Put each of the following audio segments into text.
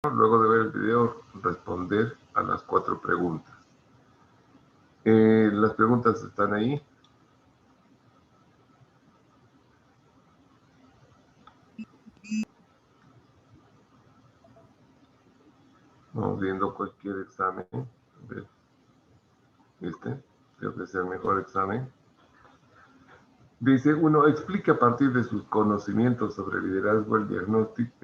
luego de ver el video, responder a las 4 preguntas. Las preguntas están ahí. Vamos viendo cualquier examen. A ver. Creo que es el mejor examen. Dice, uno, explique a partir de sus conocimientos sobre liderazgo el diagnóstico,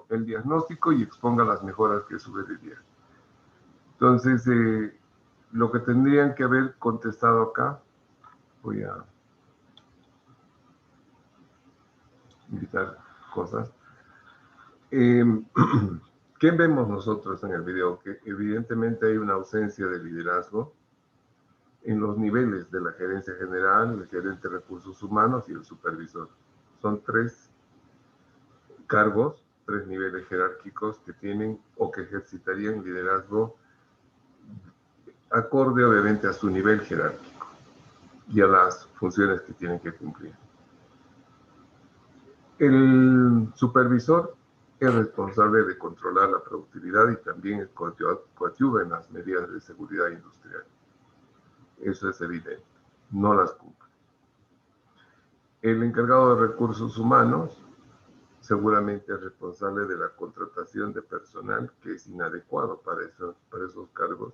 el diagnóstico y exponga las mejoras que sugeriría. Entonces, lo que tendrían que haber contestado acá, voy a invitar cosas. ¿Qué vemos nosotros en el video? Que evidentemente hay una ausencia de liderazgo en los niveles de la gerencia general, el gerente de recursos humanos y el supervisor. Son 3 cargos, 3 niveles jerárquicos que tienen o que ejercitarían liderazgo acorde obviamente a su nivel jerárquico y a las funciones que tienen que cumplir. El supervisor es responsable de controlar la productividad y también coadyuva en las medidas de seguridad industrial. Eso es evidente, no las cumple. El encargado de recursos humanos seguramente es responsable de la contratación de personal que es inadecuado para esos cargos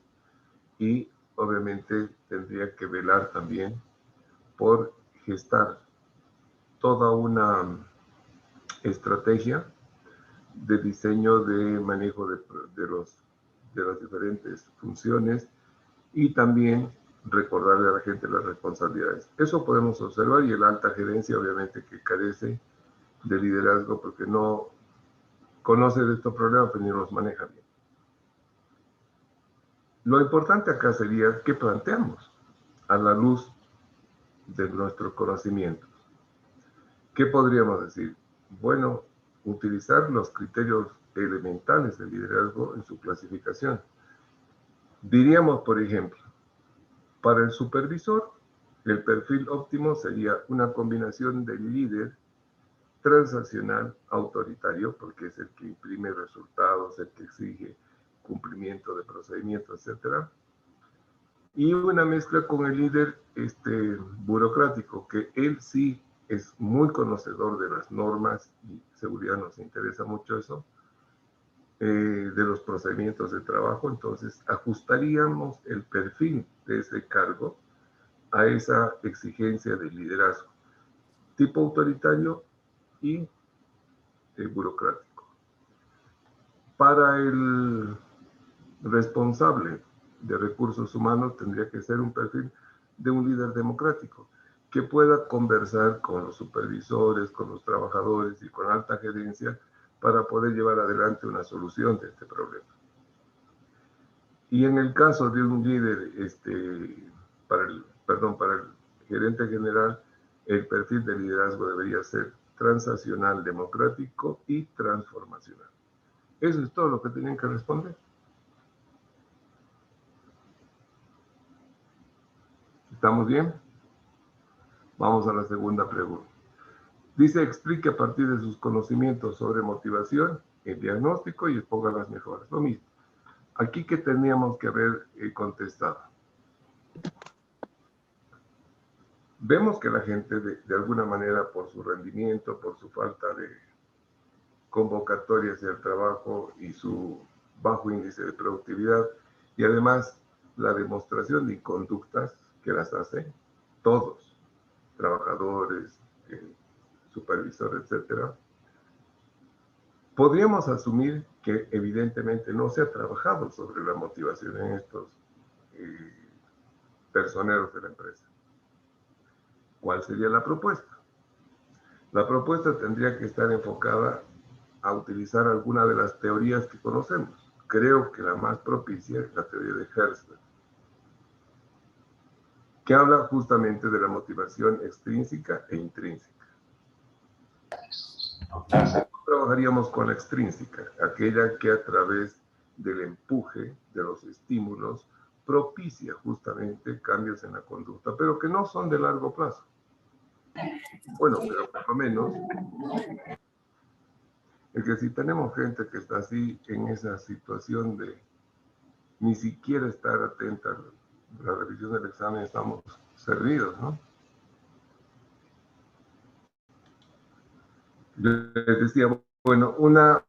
y obviamente tendría que velar también por gestar toda una estrategia de diseño de manejo de las diferentes funciones y también recordarle a la gente las responsabilidades. Eso podemos observar y el alta gerencia obviamente que carece de liderazgo porque no conoce de estos problemas pero ni los maneja bien. Lo importante acá sería qué planteamos a la luz de nuestros conocimientos. ¿Qué podríamos decir? Bueno, utilizar los criterios elementales del liderazgo en su clasificación. Diríamos, por ejemplo, para el supervisor, el perfil óptimo sería una combinación del líder transaccional autoritario, porque es el que imprime resultados, el que exige cumplimiento de procedimientos, etc. Y una mezcla con el líder burocrático, que él sí es muy conocedor de las normas y seguridad nos interesa mucho eso, de los procedimientos de trabajo. Entonces ajustaríamos el perfil de ese cargo a esa exigencia de liderazgo, tipo autoritario y burocrático. Para el responsable de recursos humanos tendría que ser un perfil de un líder democrático que pueda conversar con los supervisores, con los trabajadores y con alta gerencia para poder llevar adelante una solución de este problema. Y en el caso de un líder, para el gerente general, el perfil de liderazgo debería ser transaccional, democrático y transformacional. Eso es todo lo que tienen que responder. ¿Estamos bien? Vamos a la segunda pregunta. Dice, explique a partir de sus conocimientos sobre motivación, el diagnóstico y exponga las mejoras. Lo mismo. Aquí que teníamos que haber contestado. Vemos que la gente de alguna manera por su rendimiento, por su falta de convocatorias hacia el trabajo y su bajo índice de productividad y además la demostración de conductas que las hacen todos, trabajadores, supervisores, etcétera, podríamos asumir que evidentemente no se ha trabajado sobre la motivación en estos personeros de la empresa. ¿Cuál sería la propuesta? La propuesta tendría que estar enfocada a utilizar alguna de las teorías que conocemos. Creo que la más propicia es la teoría de Herzberg, que habla justamente de la motivación extrínseca e intrínseca. Trabajaríamos con la extrínseca, aquella que a través del empuje, de los estímulos, propicia justamente cambios en la conducta, pero que no son de largo plazo. Bueno, pero por lo menos Es que si tenemos gente que está así en esa situación de ni siquiera estar atenta a la revisión del examen, estamos servidos, ¿no? Yo les decía, bueno, una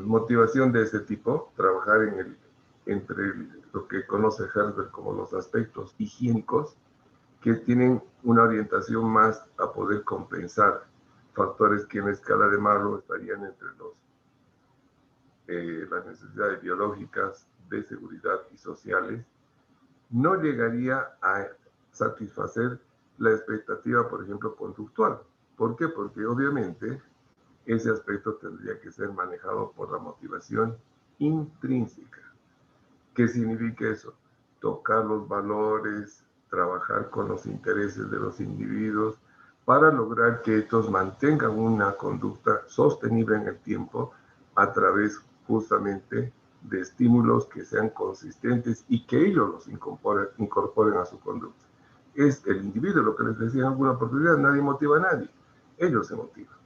motivación de ese tipo, trabajar entre lo que conoce Herzberg como los aspectos higiénicos, que tienen una orientación más a poder compensar factores que en la escala de Maslow estarían entre las necesidades biológicas, de seguridad y sociales, no llegaría a satisfacer la expectativa, por ejemplo, conductual. ¿Por qué? Porque obviamente ese aspecto tendría que ser manejado por la motivación intrínseca. ¿Qué significa eso? Tocar los valores, trabajar con los intereses de los individuos para lograr que estos mantengan una conducta sostenible en el tiempo a través justamente de estímulos que sean consistentes y que ellos los incorporen a su conducta. Es el individuo, lo que les decía en alguna oportunidad, nadie motiva a nadie, ellos se motivan.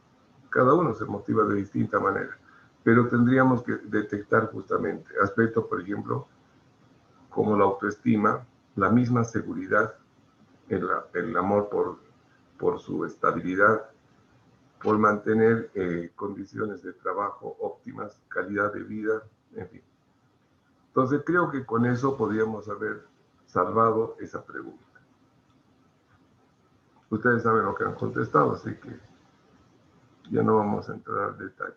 Cada uno se motiva de distinta manera, pero tendríamos que detectar justamente aspectos, por ejemplo, como la autoestima, la misma seguridad, el amor por su estabilidad, por mantener condiciones de trabajo óptimas, calidad de vida, en fin. Entonces creo que con eso podríamos haber salvado esa pregunta. Ustedes saben lo que han contestado, así que ya no vamos a entrar al detalle.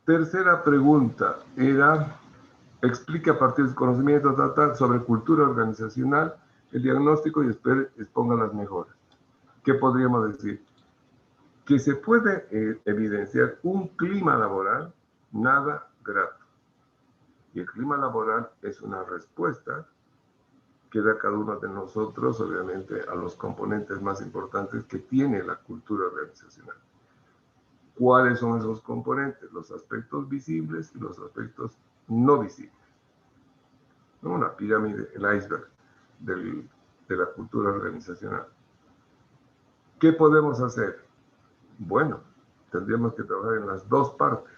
Tercera pregunta era, explique a partir del conocimiento sobre cultura organizacional el diagnóstico y exponga las mejoras. ¿Qué podríamos decir? Que se puede evidenciar un clima laboral nada grato. Y el clima laboral es una respuesta que da cada uno de nosotros, obviamente, a los componentes más importantes que tiene la cultura organizacional. ¿Cuáles son esos componentes? Los aspectos visibles y los aspectos no visibles. ¿No? Una pirámide, el iceberg de la cultura organizacional. ¿Qué podemos hacer? Bueno, tendríamos que trabajar en las dos partes.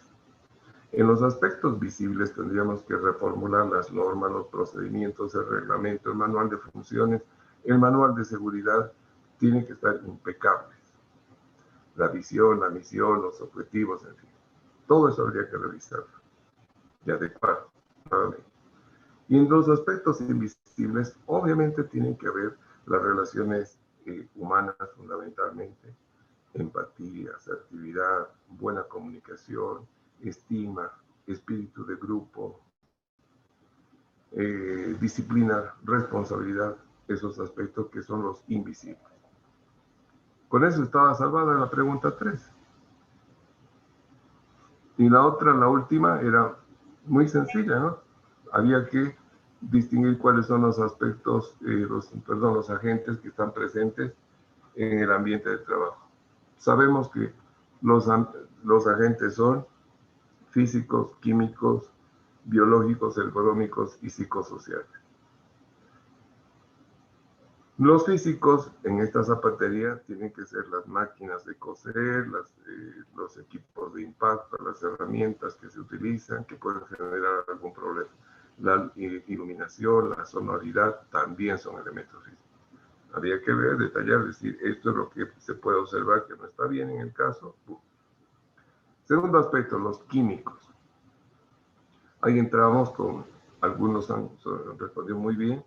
En los aspectos visibles tendríamos que reformular las normas, los procedimientos, el reglamento, el manual de funciones, el manual de seguridad, tienen que estar impecables. La visión, la misión, los objetivos, en fin. Todo eso habría que revisarlo y adecuar nuevamente. Y en los aspectos invisibles, obviamente tienen que haber las relaciones humanas fundamentalmente, empatía, asertividad, buena comunicación, estima, espíritu de grupo, disciplina, responsabilidad, esos aspectos que son los invisibles. Con eso estaba salvada la pregunta 3. Y la otra, la última, era muy sencilla, ¿no? Había que distinguir cuáles son los aspectos, los agentes que están presentes en el ambiente de trabajo. Sabemos que los agentes son físicos, químicos, biológicos, ergonómicos y psicosociales. Los físicos en esta zapatería tienen que ser las máquinas de coser, los equipos de impacto, las herramientas que se utilizan que pueden generar algún problema. La iluminación, la sonoridad también son elementos físicos. Habría que ver, detallar, decir, esto es lo que se puede observar que no está bien en el caso. Segundo aspecto, los químicos. Ahí entramos con, algunos han respondido muy bien,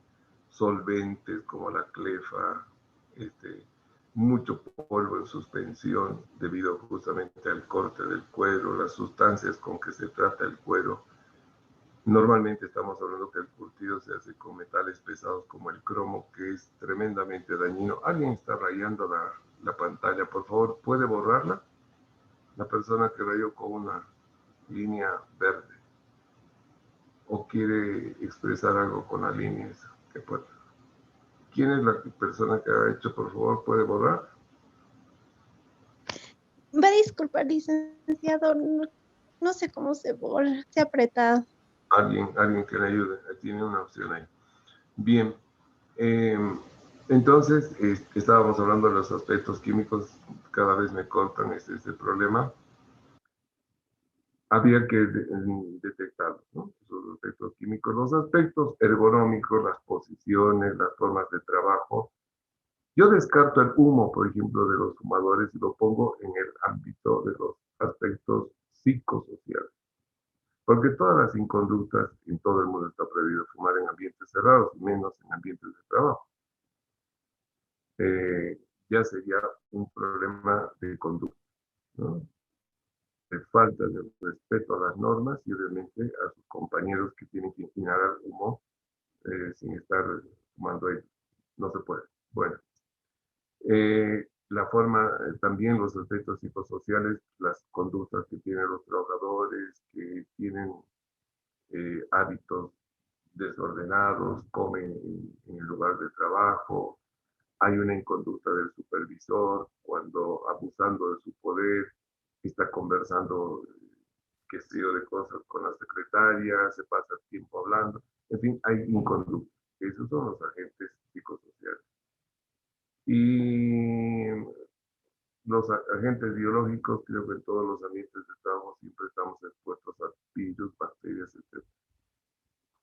solventes como la clefa, mucho polvo en suspensión debido justamente al corte del cuero, las sustancias con que se trata el cuero. Normalmente estamos hablando que el curtido se hace con metales pesados como el cromo, que es tremendamente dañino. ¿Alguien está rayando la pantalla? Por favor, ¿puede borrarla? La persona que rayó con una línea verde. ¿O quiere expresar algo con la línea esa? ¿Quién es la persona que ha hecho? Por favor, ¿puede borrar? Va a disculpar, licenciado, no sé cómo se borra, se ha apretado. Alguien que le ayude, tiene una opción ahí. Bien, Entonces, estábamos hablando de los aspectos químicos, cada vez me cortan ese problema. Había que detectarlos, ¿no? Esos aspectos químicos, los aspectos ergonómicos, las posiciones, las formas de trabajo. Yo descarto el humo, por ejemplo, de los fumadores y lo pongo en el ámbito de los aspectos psicosociales. Porque todas las inconductas en todo el mundo está prohibido fumar en ambientes cerrados, menos en ambientes de trabajo. Ya sería un problema de conducta, ¿no? De falta de respeto a las normas y obviamente a sus compañeros que tienen que inhalar humo sin estar fumando ahí. No se puede. Bueno, la forma, también los aspectos psicosociales, las conductas que tienen los trabajadores, que tienen hábitos desordenados, comen en el lugar de trabajo, hay una inconducta del supervisor cuando abusando de su poder está conversando qué sé yo de cosas con la secretaria, se pasa el tiempo hablando, en fin, hay inconducta. Esos son los agentes psicosociales. Y los agentes biológicos, creo que en todos los ambientes de trabajo siempre estamos expuestos a virus, bacterias, etc.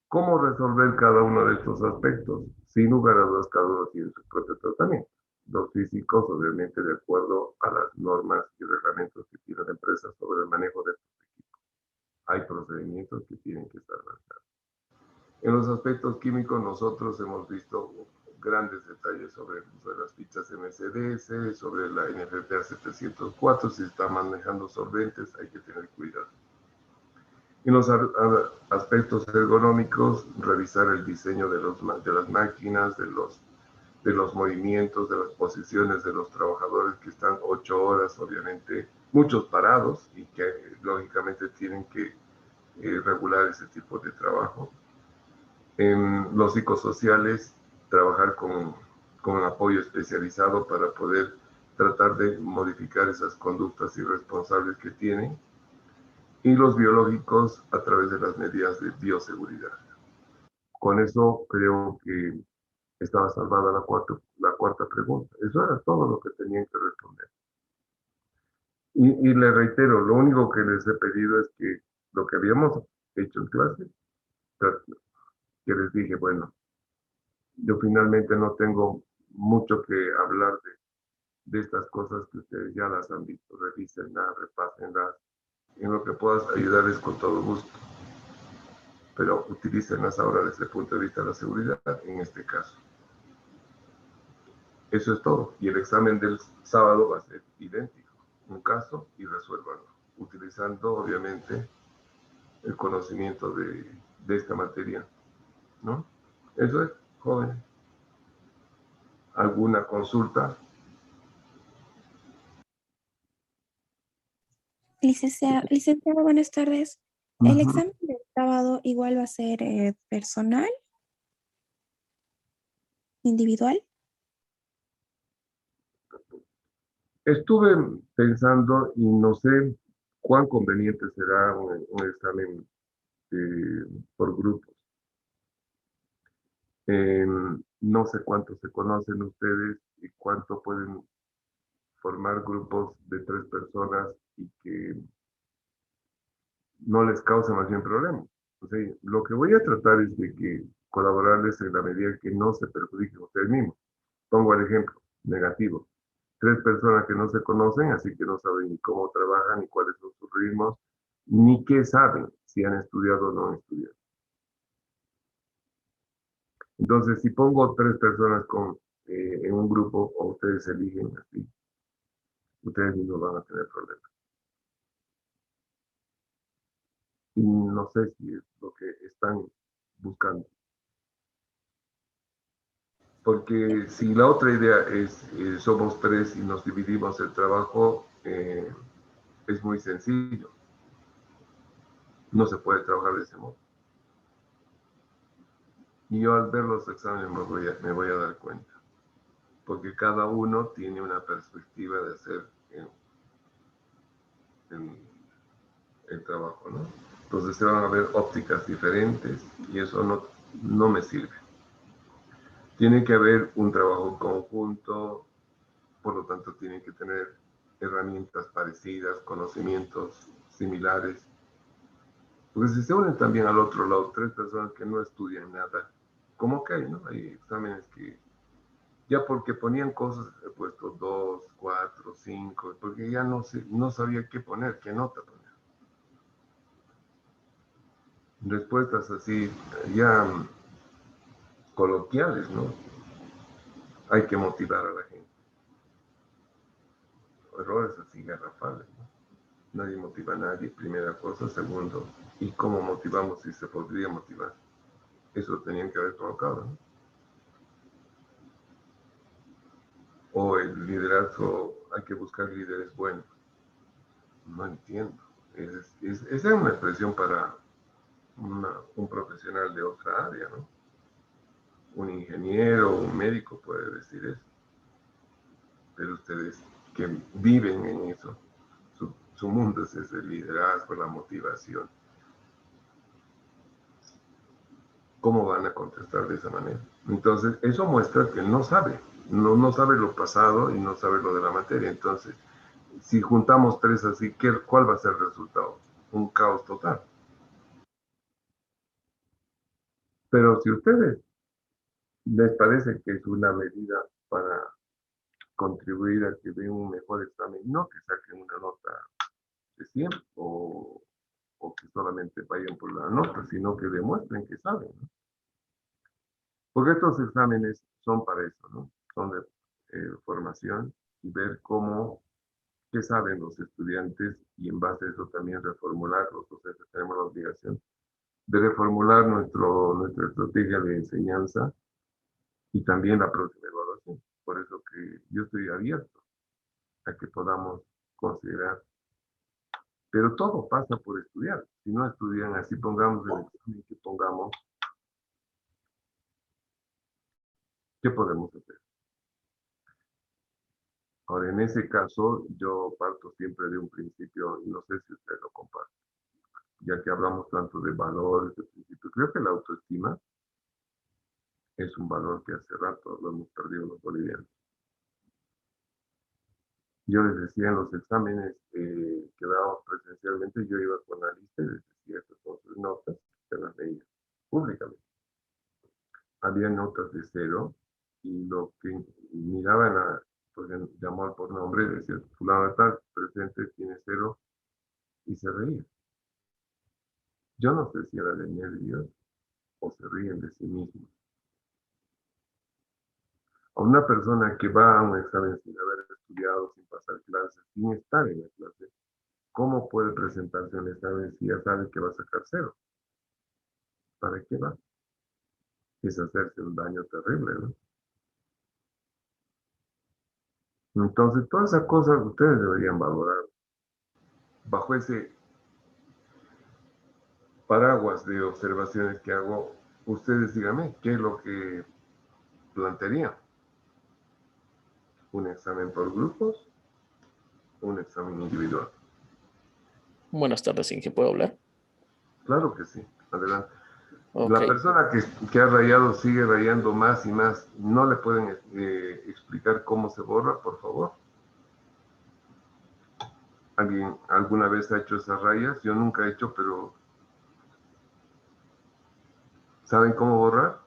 ¿Cómo resolver cada uno de estos aspectos? Sin lugar a dudas, cada uno tiene su propio tratamiento. Los físicos, obviamente, de acuerdo a las normas y reglamentos que tiene la empresa sobre el manejo de estos equipos. Hay procedimientos que tienen que estar marcados. En los aspectos químicos, nosotros hemos visto grandes detalles sobre el uso de las fichas MCDS, sobre la NFPA 704, si está manejando solventes, hay que tener cuidado. En los aspectos ergonómicos, revisar el diseño de las máquinas, de los movimientos, de las posiciones de los trabajadores que están 8 horas, obviamente, muchos parados y que lógicamente tienen que regular ese tipo de trabajo. En los psicosociales, trabajar con apoyo especializado para poder tratar de modificar esas conductas irresponsables que tienen. Y los biológicos a través de las medidas de bioseguridad. Con eso creo que estaba salvada la cuarta pregunta. Eso era todo lo que tenían que responder. Y le reitero, lo único que les he pedido es que lo que habíamos hecho en clase, que les dije, bueno, yo finalmente no tengo mucho que hablar de estas cosas que ustedes ya las han visto, revísenlas, repásenlas, en lo que puedas ayudarles con todo gusto. Pero utilícenlas ahora desde el punto de vista de la seguridad, en este caso. Eso es todo. Y el examen del sábado va a ser idéntico. Un caso y resuélvanlo. Utilizando, obviamente, el conocimiento de esta materia. ¿No? Eso es, joven. ¿Alguna consulta? Licenciado, buenas tardes. ¿El examen del sábado igual va a ser personal, individual? Estuve pensando y no sé cuán conveniente será un examen por grupos. No sé cuánto se conocen ustedes y cuánto pueden formar grupos de 3 personas y que no les cause más bien problemas. O sea, lo que voy a tratar es de que colaborarles en la medida que no se perjudiquen ustedes mismos. Pongo el ejemplo negativo. 3 personas que no se conocen, así que no saben ni cómo trabajan, ni cuáles son sus ritmos, ni qué saben, si han estudiado o no han estudiado. Entonces, si pongo 3 personas en un grupo, o ustedes eligen así, ustedes mismos van a tener problemas. Y no sé si es lo que están buscando. Porque si la otra idea es, somos 3 y nos dividimos el trabajo, es muy sencillo. No se puede trabajar de ese modo. Y yo al ver los exámenes me voy a dar cuenta. Porque cada uno tiene una perspectiva de hacer el trabajo, ¿no? Entonces se van a ver ópticas diferentes y eso no me sirve. Tiene que haber un trabajo conjunto, por lo tanto tienen que tener herramientas parecidas, conocimientos similares. Porque si se unen también al otro lado, tres personas que no estudian nada, ¿cómo que hay, no? Hay exámenes que ya porque ponían cosas, he puesto 2, 4, 5, porque ya no sabía qué poner, qué nota poner. Respuestas así, ya coloquiales, ¿no? Hay que motivar a la gente. Errores así garrafales, ¿no? Nadie motiva a nadie, primera cosa. Segundo, ¿y cómo motivamos si se podría motivar? Eso tenían que haber colocado, ¿no? O el liderazgo, hay que buscar líderes buenos. No entiendo. Esa es una expresión para un profesional de otra área, ¿no? Un ingeniero, un médico puede decir eso. Pero ustedes que viven en eso, su mundo es ese liderazgo, la motivación. ¿Cómo van a contestar de esa manera? Entonces, eso muestra que no sabe, no sabe lo pasado y no sabe lo de la materia. Entonces, si juntamos tres así, ¿cuál va a ser el resultado? Un caos total. Pero si a ustedes les parece que es una medida para contribuir a que den un mejor examen, no que saquen una nota de 100 o que solamente vayan por la nota, sino que demuestren que saben, ¿no? Porque estos exámenes son para eso, ¿no? Son de formación y ver qué saben los estudiantes y en base a eso también reformularlos. O sea, tenemos la obligación de reformular nuestra estrategia de enseñanza y también la próxima evaluación. Por eso que yo estoy abierto a que podamos considerar. Pero todo pasa por estudiar. Si no estudian, así pongamos el examen que pongamos, ¿qué podemos hacer? Ahora, en ese caso, yo parto siempre de un principio, y no sé si usted lo comparte, ya que hablamos tanto de valores, de principios. Creo que la autoestima es un valor que hace rato lo hemos perdido los bolivianos. Yo les decía en los exámenes que dábamos presencialmente, yo iba con la lista y les decía estas son sus notas, se las leía públicamente. Había notas de cero y lo que miraban pues, llamó por nombre, decía, fulano tal, presente, tiene cero, y se reía. Yo no sé si era de nervios o se ríen de sí mismos. A una persona que va a un examen sin haber estudiado, sin pasar clases, sin estar en la clase, ¿cómo puede presentarse en el examen si ya sabe que va a sacar cero? ¿Para qué va? Es hacerse un daño terrible, ¿no? Entonces, todas esas cosas ustedes deberían valorar. Bajo ese paraguas de observaciones que hago, ustedes díganme, ¿qué es lo que plantearían? ¿Un examen por grupos? ¿Un examen individual? Buenas tardes, ¿en qué puedo hablar? Claro que sí, adelante. Ok, La persona que ha rayado sigue rayando más y más. ¿No le pueden explicar cómo se borra, por favor? ¿Alguien alguna vez ha hecho esas rayas? Yo nunca he hecho, pero ¿saben cómo borrar?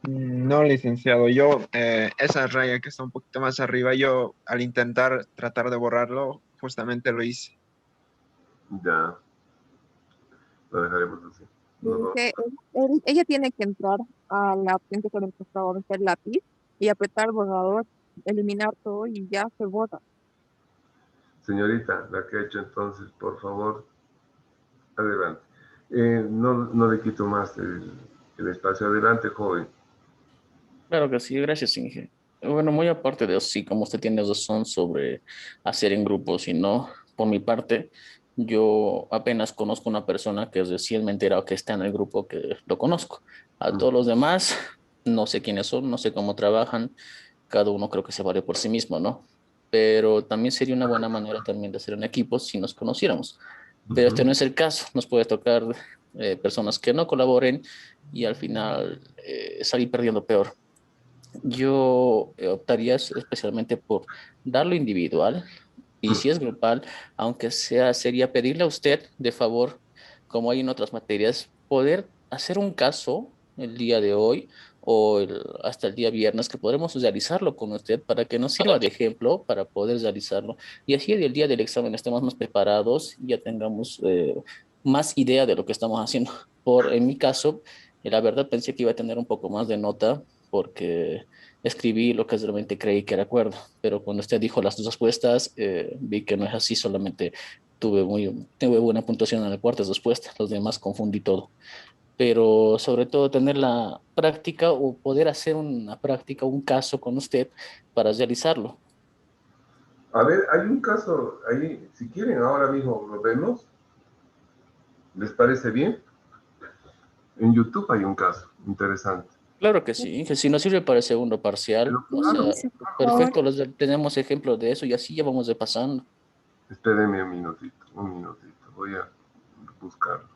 No, licenciado, esa raya que está un poquito más arriba, yo al intentar tratar de borrarlo, justamente lo hice. Ya, lo dejaremos así. Dice, ella tiene que entrar a la opción que se le costaba meter lápiz y apretar borrador, eliminar todo y ya se borra. Señorita, la que ha hecho entonces, por favor, adelante. No le quito más el espacio. Adelante, joven. claro que sí, gracias, Inge. Bueno, muy aparte de eso, sí, como usted tiene razón sobre hacer en grupos y no, por mi parte, yo apenas conozco una persona que recién me he enterado que está en el grupo que lo conozco. A todos los demás, no sé quiénes son, no sé cómo trabajan, cada uno creo que se vale por sí mismo, ¿no? Pero también sería una buena manera también de hacer un equipo si nos conociéramos. Pero este no es el caso, nos puede tocar personas que no colaboren y al final salir perdiendo peor. Yo optaría especialmente por darlo individual y si es grupal, aunque sea, sería pedirle a usted de favor, como hay en otras materias, poder hacer un caso el día de hoy o hasta el día viernes que podremos realizarlo con usted para que nos sirva de ejemplo para poder realizarlo y así el día del examen estemos más preparados y ya tengamos más idea de lo que estamos haciendo. En mi caso, la verdad pensé que iba a tener un poco más de nota porque escribí lo que realmente creí que era acuerdo, pero cuando usted dijo las dos respuestas, vi que no es así, solamente tuve buena puntuación en la cuarta respuesta, los demás confundí todo. Pero sobre todo tener la práctica o poder hacer una práctica, un caso con usted para realizarlo. A ver, hay un caso ahí, si quieren ahora mismo lo vemos, ¿les parece bien? En YouTube hay un caso interesante. Claro que sí, que si nos sirve para el segundo parcial, Pero o claro, sea, Sí, por favor. perfecto, tenemos ejemplos de eso y así ya vamos repasando. espérenme un minutito, voy a buscarlo.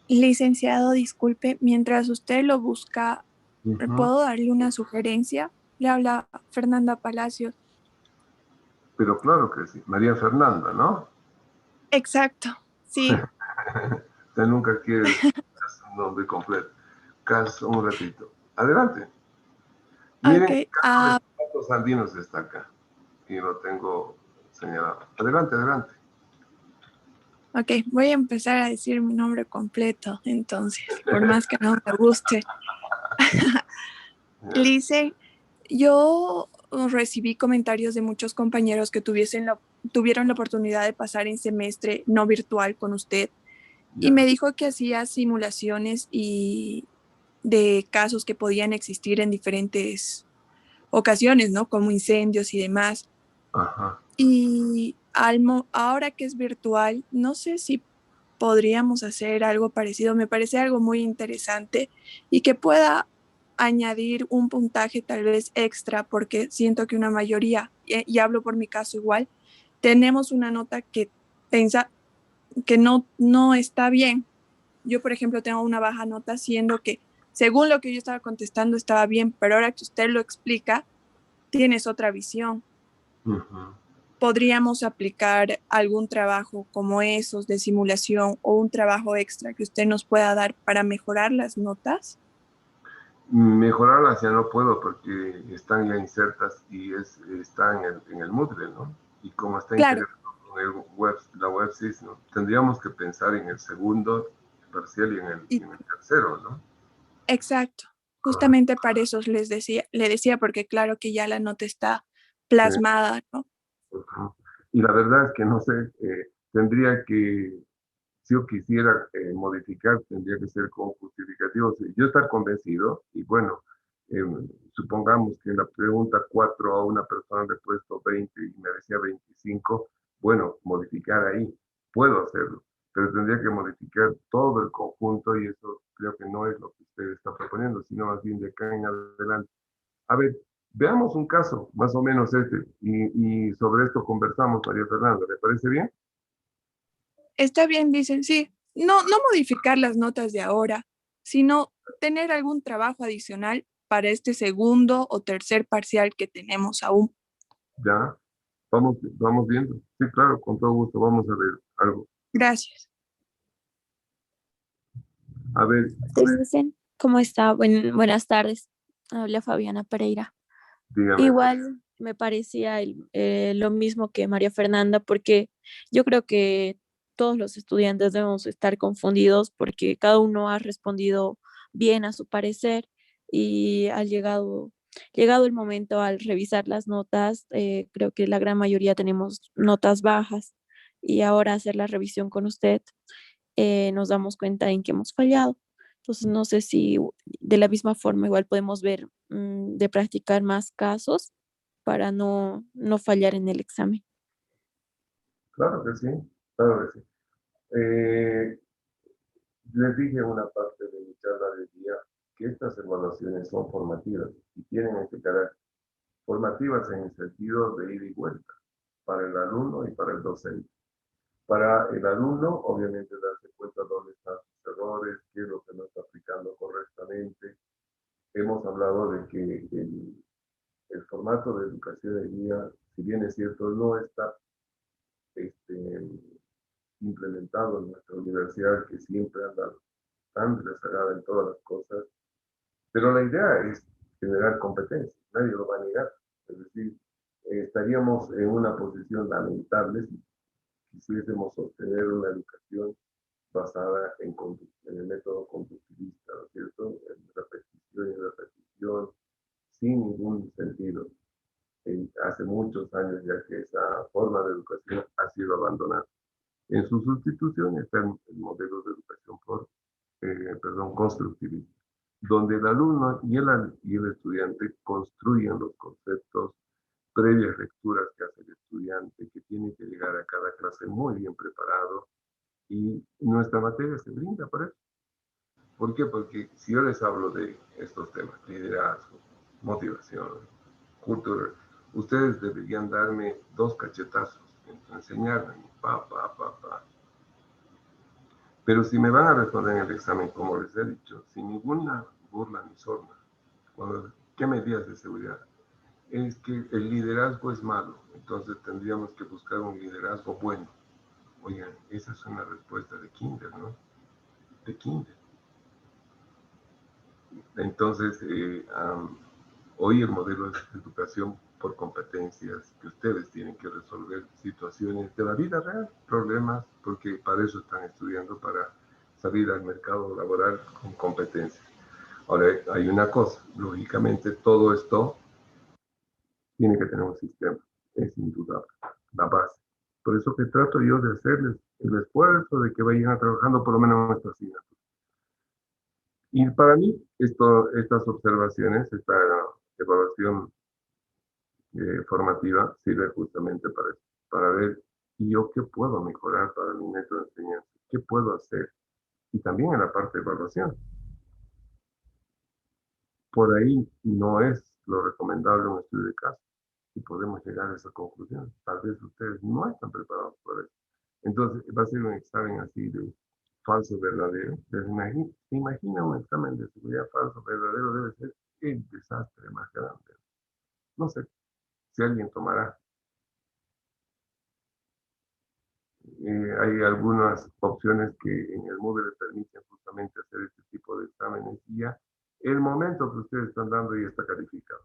Licenciado, disculpe, mientras usted lo busca, Ujú. ¿puedo darle una sugerencia? Le habla Fernanda Palacios. Pero claro que sí, María Fernanda, ¿no? Exacto, sí. Usted nunca quiere decir su nombre completo. Caso, un ratito. Adelante. Miren, Ok, caso de Patos Andinos está acá. Y lo tengo señalado. Adelante, adelante. ok, voy a empezar a decir mi nombre completo, entonces, por más que no me guste. Ya. Lice, yo recibí comentarios de muchos compañeros que tuvieron la oportunidad de pasar en semestre no virtual con usted y Ya. me dijo que hacía simulaciones y de casos que podían existir en diferentes ocasiones, ¿no? Como incendios y demás. Ajá. Y ahora que es virtual, no sé si podríamos hacer algo parecido. Me parece algo muy interesante y que pueda añadir un puntaje tal vez extra, porque siento que una mayoría, y hablo por mi caso igual, tenemos una nota que piensa que no está bien. Yo, por ejemplo, tengo una baja nota, siendo que según lo que yo estaba contestando estaba bien, pero ahora que usted lo explica, tienes otra visión. Ujú. Podríamos aplicar algún trabajo como esos de simulación o un trabajo extra que usted nos pueda dar para mejorar las notas. Mejorarlas ya no puedo porque están ya insertas y está en el Moodle, ¿no? Y como está Claro, integrado con la web SIS, ¿no? Tendríamos que pensar en el segundo parcial y y en el tercero, ¿no? exacto. Correcto. Justamente para eso le decía, porque claro que ya la nota está Sí. plasmada, ¿no? Ujú. Y la verdad es que no sé, tendría que, si yo quisiera modificar, tendría que ser con justificativos. Yo estar convencido, y bueno, eh, supongamos que en la pregunta 4 a una persona le he puesto 20 y me decía 25, bueno, modificar ahí, puedo hacerlo, pero tendría que modificar todo el conjunto y eso creo que no es lo que usted está proponiendo, sino más bien de acá en adelante. A ver, veamos un caso, más o menos este, y sobre esto conversamos, María Fernanda, ¿le parece bien? Está bien, dicen, sí. No modificar las notas de ahora, sino tener algún trabajo adicional para este segundo o tercer parcial que tenemos aún. Ya, vamos viendo. Sí, claro, con todo gusto, vamos a ver algo. Gracias. A ver, Dicen, ¿cómo está? Buenas tardes. Habla Fabiana Pereira. dígame. Igual me parecía lo mismo que María Fernanda, porque yo creo que todos los estudiantes debemos estar confundidos porque cada uno ha respondido bien a su parecer y llegado el momento al revisar las notas, creo que la gran mayoría tenemos notas bajas y ahora hacer la revisión con usted nos damos cuenta en que hemos fallado. Entonces, no sé si de la misma forma igual podemos ver de practicar más casos para no fallar en el examen. Claro que sí, claro que sí. Eh, Les dije en una parte de mi charla del día que estas evaluaciones son formativas y tienen este carácter formativas en el sentido de ida y vuelta para el alumno y para el docente. Para el alumno, obviamente, darse cuenta dónde están sus errores, qué es lo que no está aplicando correctamente. Hemos hablado de que el formato de educación en línea, si bien es cierto, no está implementado en nuestra universidad, que siempre anda tan rezagada en todas las cosas, pero la idea es generar competencia, nadie lo va a negar. Es decir, estaríamos en una posición lamentable si quisiésemos obtener una educación basada en el método conductivista, ¿no es cierto? En repetición y repetición, sin ningún sentido. Hace muchos años ya que esa forma de educación ha sido abandonada. En su sustitución está el modelo de educación constructivista, donde el alumno y el estudiante construyen los conceptos, previas lecturas que hace el estudiante, que tiene que llegar a cada clase muy bien preparado, y nuestra materia se brinda para eso. ¿Por qué? Porque si yo les hablo de estos temas, liderazgo, motivación, cultura, ustedes deberían darme 2 cachetazos, enseñarme, pa. Pero si me van a responder en el examen, como les he dicho, sin ninguna burla ni sorna, ¿qué medidas de seguridad? Es que el liderazgo es malo, entonces tendríamos que buscar un liderazgo bueno. Oigan, esa es una respuesta de kinder, ¿no? De kinder. Entonces, hoy el modelo es educación por competencias, que ustedes tienen que resolver situaciones de la vida real, problemas, porque para eso están estudiando, para salir al mercado laboral con competencias. Ahora, hay una cosa, lógicamente todo esto tiene que tener un sistema, es indudable, la base. Por eso que trato yo de hacerles el esfuerzo de que vayan trabajando por lo menos en nuestra asignatura. Y para mí, estas observaciones, esta evaluación formativa sirve justamente para eso, para ver yo qué puedo mejorar para mi método de enseñanza, qué puedo hacer, y también en la parte de evaluación. Por ahí no es lo recomendable un estudio de caso, y podemos llegar a esa conclusión. Tal vez ustedes no están preparados para eso. Entonces, va a ser un examen así de falso verdadero. ¿Se imagina un examen de seguridad falso verdadero? Debe ser el desastre más grande. No sé si alguien tomará. Hay algunas opciones que en el Moodle le permiten justamente hacer este tipo de exámenes y ya el momento que ustedes están dando ya está calificado.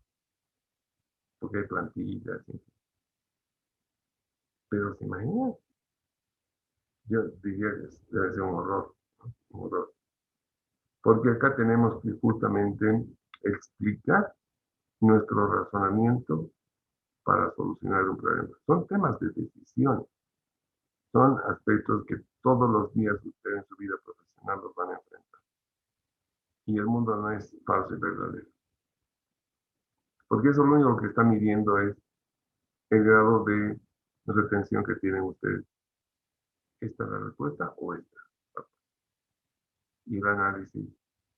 Porque hay plantillas. Pero se imaginan, yo diría que debe ser un horror, ¿no? Un horror. Porque acá tenemos que justamente explicar nuestro razonamiento para solucionar un problema. Son temas de decisión, son aspectos que todos los días ustedes en su vida profesional los van a enfrentar. Y el mundo no es falso y verdadero. Porque eso lo único que está midiendo es el grado de retención que tienen ustedes. ¿Esta es la respuesta o esta? Y el análisis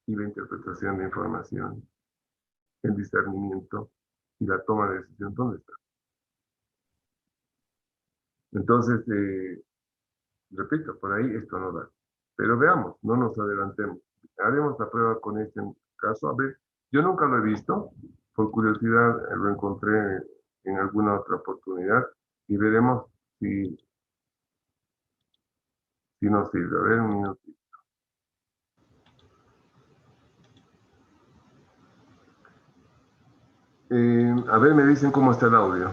y la interpretación de información, el discernimiento y la toma de decisión, ¿dónde está? Entonces, repito, por ahí esto no da. Pero veamos, no nos adelantemos. Haremos la prueba con este caso. A ver, yo nunca lo he visto. Por curiosidad lo encontré en alguna otra oportunidad y veremos si nos sirve. A ver, un minutito. A ver, me dicen cómo está el audio.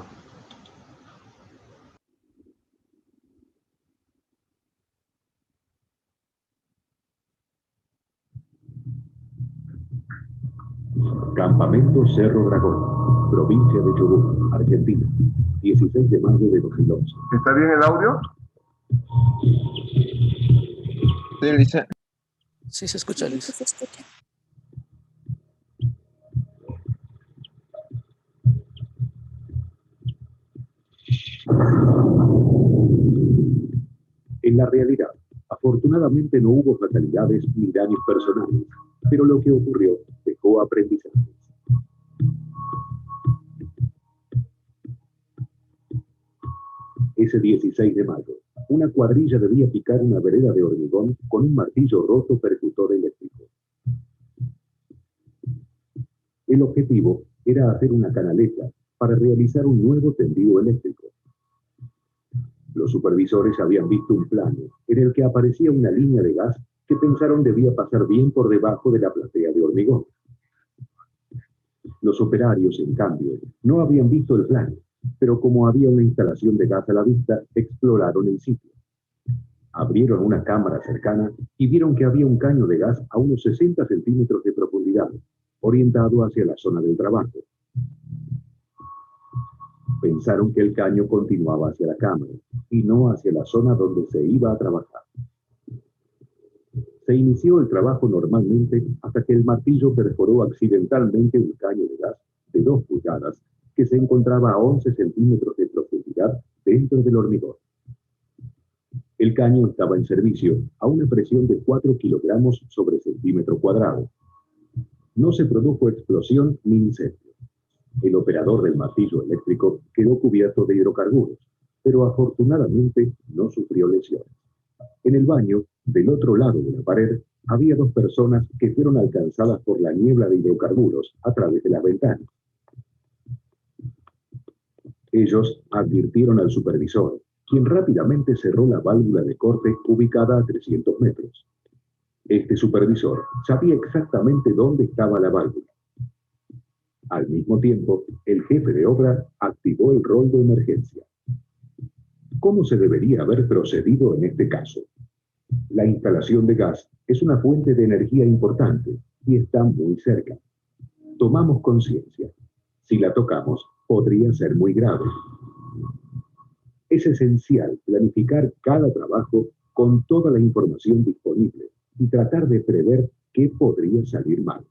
Campamento Cerro Dragón, provincia de Chubut, Argentina, 16 de mayo de 2011. ¿Está bien el audio? Sí, Lisa. Sí, se escucha, Liz. Se escucha. En la realidad, afortunadamente no hubo fatalidades ni daños personales, pero lo que ocurrió dejó aprendizajes. Ese 16 de mayo, una cuadrilla debía picar una vereda de hormigón con un martillo roto percutor eléctrico. El objetivo era hacer una canaleta para realizar un nuevo tendido eléctrico. Los supervisores habían visto un plano en el que aparecía una línea de gas que pensaron debía pasar bien por debajo de la platea de hormigón. Los operarios, en cambio, no habían visto el plano, pero como había una instalación de gas a la vista, exploraron el sitio. Abrieron una cámara cercana y vieron que había un caño de gas a unos 60 centímetros de profundidad, orientado hacia la zona del trabajo. Pensaron que el caño continuaba hacia la cámara y no hacia la zona donde se iba a trabajar. Se inició el trabajo normalmente hasta que el martillo perforó accidentalmente un caño de gas de 2 pulgadas que se encontraba a 11 centímetros de profundidad dentro del hormigón. El caño estaba en servicio a una presión de 4 kilogramos sobre centímetro cuadrado. No se produjo explosión ni incendio. El operador del martillo eléctrico quedó cubierto de hidrocarburos, pero afortunadamente no sufrió lesiones. En el baño, del otro lado de la pared, había 2 personas que fueron alcanzadas por la niebla de hidrocarburos a través de las ventanas. Ellos advirtieron al supervisor, quien rápidamente cerró la válvula de corte ubicada a 300 metros. Este supervisor sabía exactamente dónde estaba la válvula. Al mismo tiempo, el jefe de obra activó el rol de emergencia. ¿Cómo se debería haber procedido en este caso? La instalación de gas es una fuente de energía importante y está muy cerca. Tomamos conciencia. Si la tocamos, podría ser muy grave. Es esencial planificar cada trabajo con toda la información disponible y tratar de prever qué podría salir mal.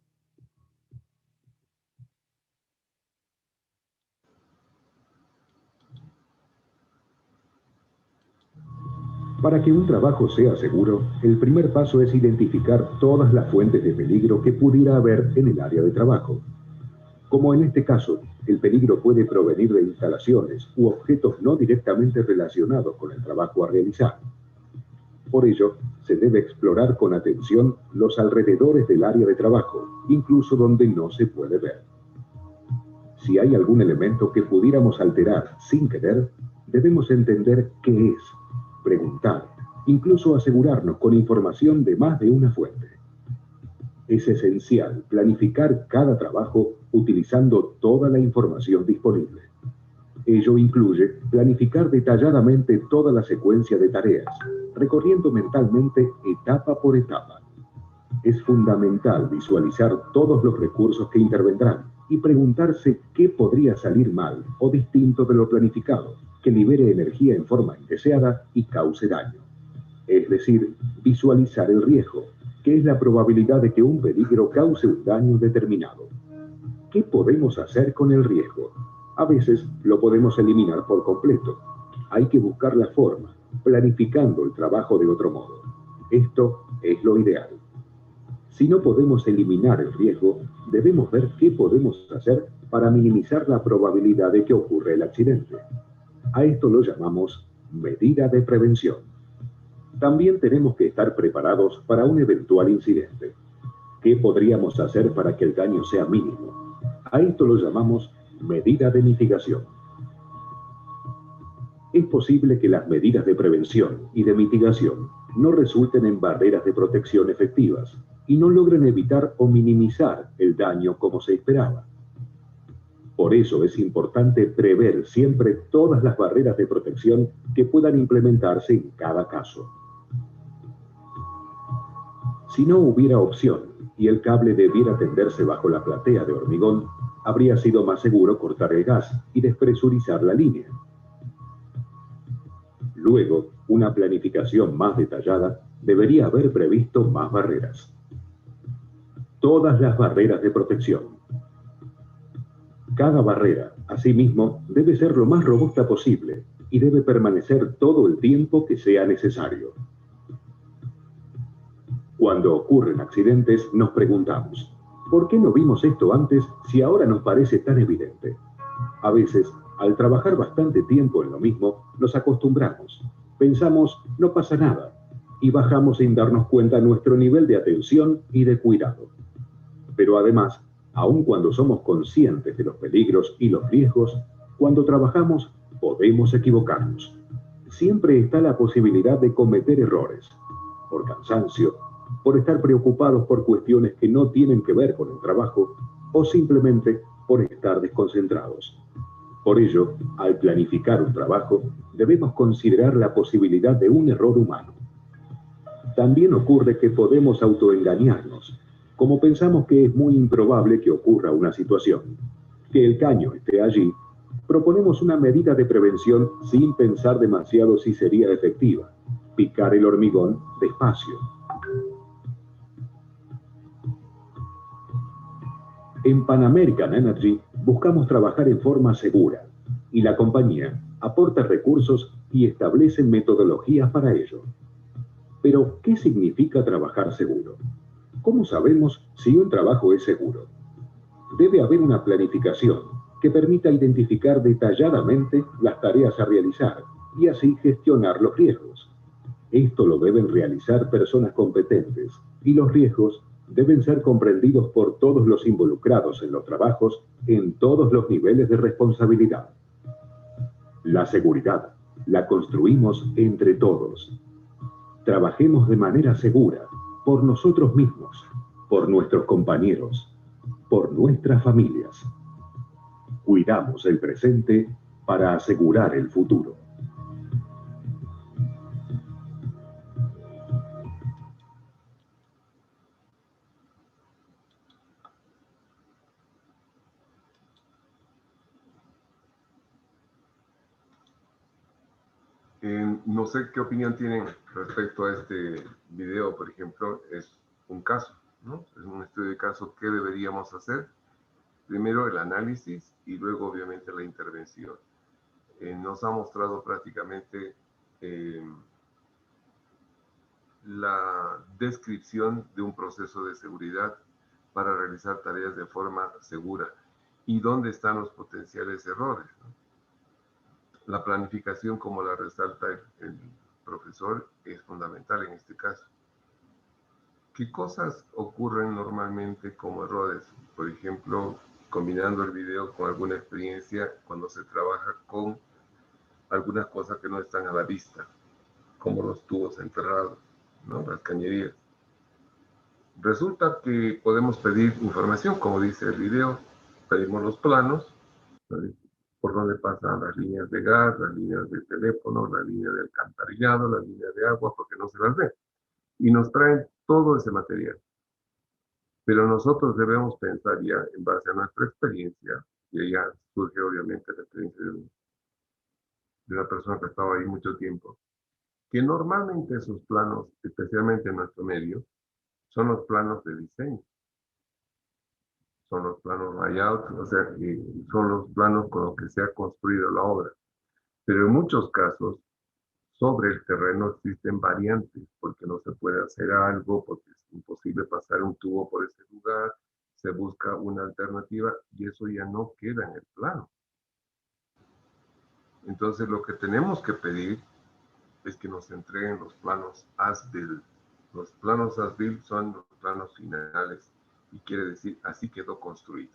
Para que un trabajo sea seguro, el primer paso es identificar todas las fuentes de peligro que pudiera haber en el área de trabajo. Como en este caso, el peligro puede provenir de instalaciones u objetos no directamente relacionados con el trabajo a realizar. Por ello, se debe explorar con atención los alrededores del área de trabajo, incluso donde no se puede ver. Si hay algún elemento que pudiéramos alterar sin querer, debemos entender qué es, preguntar, incluso asegurarnos con información de más de una fuente. Es esencial planificar cada trabajo utilizando toda la información disponible. Ello incluye planificar detalladamente toda la secuencia de tareas, recorriendo mentalmente etapa por etapa. Es fundamental visualizar todos los recursos que intervendrán y preguntarse qué podría salir mal o distinto de lo planificado, que libere energía en forma indeseada y cause daño. Es decir, visualizar el riesgo, que es la probabilidad de que un peligro cause un daño determinado. ¿Qué podemos hacer con el riesgo? A veces lo podemos eliminar por completo. Hay que buscar la forma, planificando el trabajo de otro modo. Esto es lo ideal. Si no podemos eliminar el riesgo, debemos ver qué podemos hacer para minimizar la probabilidad de que ocurra el accidente. A esto lo llamamos medida de prevención. También tenemos que estar preparados para un eventual incidente. ¿Qué podríamos hacer para que el daño sea mínimo? A esto lo llamamos medida de mitigación. Es posible que las medidas de prevención y de mitigación no resulten en barreras de protección efectivas y no logren evitar o minimizar el daño como se esperaba. Por eso es importante prever siempre todas las barreras de protección que puedan implementarse en cada caso. Si no hubiera opción y el cable debiera tenderse bajo la platea de hormigón, habría sido más seguro cortar el gas y despresurizar la línea. Luego, una planificación más detallada debería haber previsto más barreras. Todas las barreras de protección. Cada barrera, asimismo, debe ser lo más robusta posible y debe permanecer todo el tiempo que sea necesario. Cuando ocurren accidentes, nos preguntamos, ¿por qué no vimos esto antes si ahora nos parece tan evidente? A veces, al trabajar bastante tiempo en lo mismo, nos acostumbramos Pensamos, no pasa nada, y bajamos sin darnos cuenta nuestro nivel de atención y de cuidado. Pero además, aun cuando somos conscientes de los peligros y los riesgos, cuando trabajamos podemos equivocarnos. Siempre está la posibilidad de cometer errores, por cansancio, por estar preocupados por cuestiones que no tienen que ver con el trabajo o simplemente por estar desconcentrados. Por ello, al planificar un trabajo, debemos considerar la posibilidad de un error humano. También ocurre que podemos autoengañarnos, como pensamos que es muy improbable que ocurra una situación, que el caño esté allí, proponemos una medida de prevención sin pensar demasiado si sería efectiva, picar el hormigón despacio. En Pan American Energy buscamos trabajar en forma segura y la compañía aporta recursos y establece metodologías para ello. Pero, ¿qué significa trabajar seguro? ¿Cómo sabemos si un trabajo es seguro? Debe haber una planificación que permita identificar detalladamente las tareas a realizar y así gestionar los riesgos. Esto lo deben realizar personas competentes y los riesgos deben ser comprendidos por todos los involucrados en los trabajos en todos los niveles de responsabilidad. La seguridad la construimos entre todos. Trabajemos de manera segura, por nosotros mismos, por nuestros compañeros, por nuestras familias. Cuidamos el presente para asegurar el futuro. No sé qué opinión tienen respecto a este video, por ejemplo, es un caso, ¿no? Es un estudio de caso. ¿Qué deberíamos hacer? Primero el análisis y luego obviamente la intervención. Nos ha mostrado prácticamente la descripción de un proceso de seguridad para realizar tareas de forma segura y dónde están los potenciales errores, ¿no? La planificación, como la resalta el profesor, es fundamental en este caso. ¿Qué cosas ocurren normalmente como errores? Por ejemplo, combinando el video con alguna experiencia cuando se trabaja con algunas cosas que no están a la vista, como los tubos enterrados, ¿no? Las cañerías. Resulta que podemos pedir información, como dice el video, pedimos los planos, ¿sí? Por dónde pasan las líneas de gas, las líneas de teléfono, la línea de alcantarillado, la línea de agua, porque no se las ve. Y nos traen todo ese material. Pero nosotros debemos pensar ya, en base a nuestra experiencia, y ya surge obviamente la experiencia de una persona que ha estado ahí mucho tiempo, que normalmente esos planos, especialmente en nuestro medio, son los planos de diseño. Son los planos layout, o sea, que son los planos con los que se ha construido la obra. Pero en muchos casos, sobre el terreno existen variantes, porque no se puede hacer algo, porque es imposible pasar un tubo por ese lugar, se busca una alternativa y eso ya no queda en el plano. Entonces lo que tenemos que pedir es que nos entreguen los planos as-built. Los planos as-built son los planos finales y quiere decir así quedó construido.